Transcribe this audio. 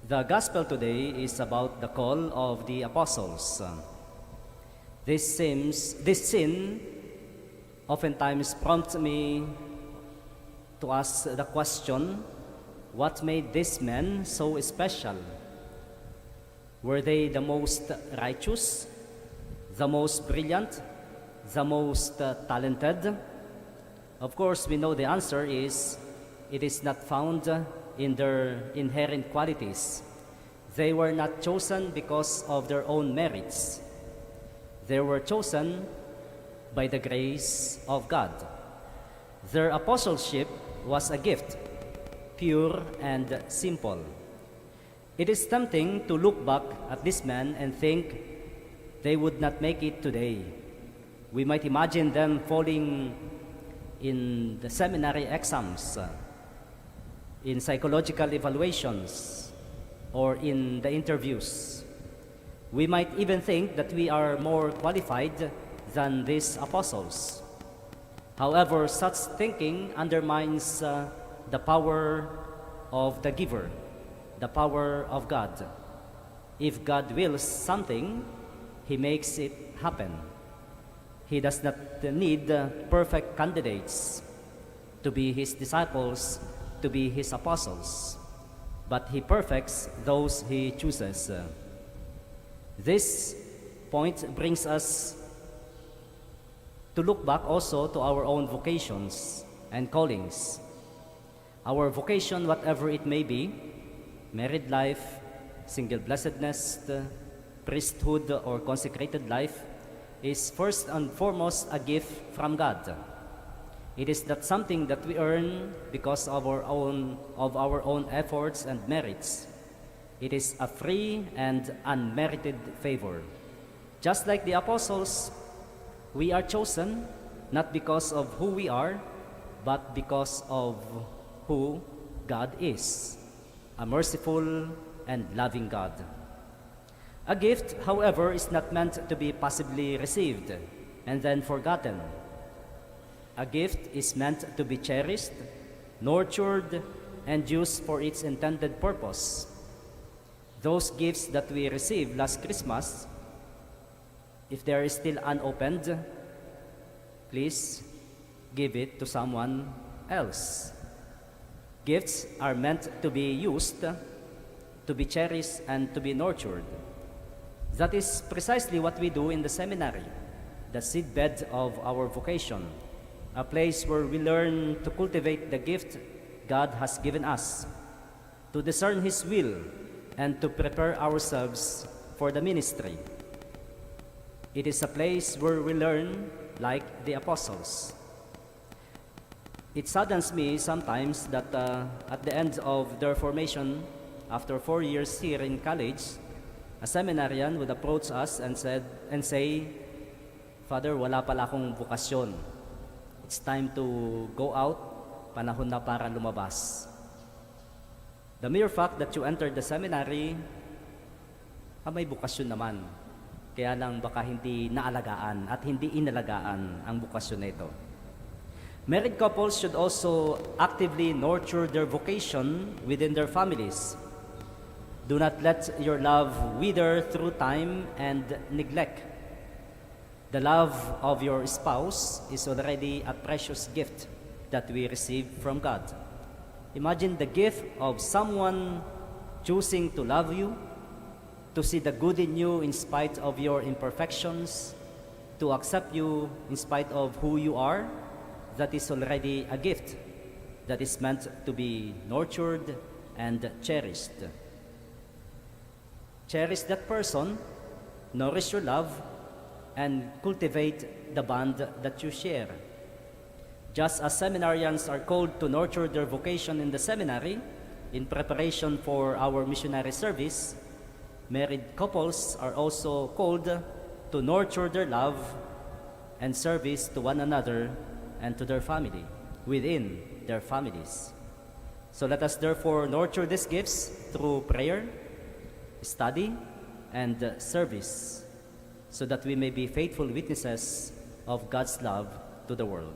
The gospel today is about the call of the apostles. This sin oftentimes prompts me to ask the question, what made these men so special? Were they the most righteous, the most brilliant, the most talented? Of course, we know the answer is, it is not found in their inherent qualities. They were not chosen because of their own merits. They were chosen by the grace of God. Their apostleship was a gift, pure and simple. It is tempting to look back at these men and think they would not make it today. We might imagine them falling in the seminary exams, in psychological evaluations, or in the interviews. We might even think that we are more qualified than these apostles. However, such thinking undermines the power of the giver, the power of God. If God wills something, He makes it happen. He does not need perfect candidates to be His disciples, to be His apostles, but He perfects those He chooses. This point brings us to look back also to our own vocations and callings. Our vocation, whatever it may be, married life, single blessedness, priesthood, or consecrated life, is first and foremost a gift from God. It is not something that we earn because of our own efforts and merits. It is a free and unmerited favor. Just like the apostles, we are chosen not because of who we are, but because of who God is, a merciful and loving God. A gift, however, is not meant to be passively received and then forgotten. A gift is meant to be cherished, nurtured, and used for its intended purpose. Those gifts that we received last Christmas, if they are still unopened, please give it to someone else. Gifts are meant to be used, to be cherished, and to be nurtured. That is precisely what we do in the seminary, the seedbed of our vocation, a place where we learn to cultivate the gift God has given us, to discern His will, and to prepare ourselves for the ministry. It is a place where we learn like the apostles. It saddens me sometimes that at the end of their formation, after 4 years here in college, a seminarian would approach us and say, "Father, wala pala akong bukasyon. It's time to go out, panahon na para lumabas." The mere fact that you entered the seminary, may bukasyon naman. Kaya lang baka hindi naalagaan at hindi inalagaan ang bukasyon na ito. Married couples should also actively nurture their vocation within their families. Do not let your love wither through time and neglect. The love of your spouse is already a precious gift that we receive from God. Imagine the gift of someone choosing to love you, to see the good in you in spite of your imperfections, to accept you in spite of who you are. That is already a gift that is meant to be nurtured and cherished. Cherish that person, nourish your love, and cultivate the bond that you share. Just as seminarians are called to nurture their vocation in the seminary in preparation for our missionary service, married couples are also called to nurture their love and service to one another and to their family, within their families. So let us therefore nurture these gifts through prayer, study, and service, so that we may be faithful witnesses of God's love to the world.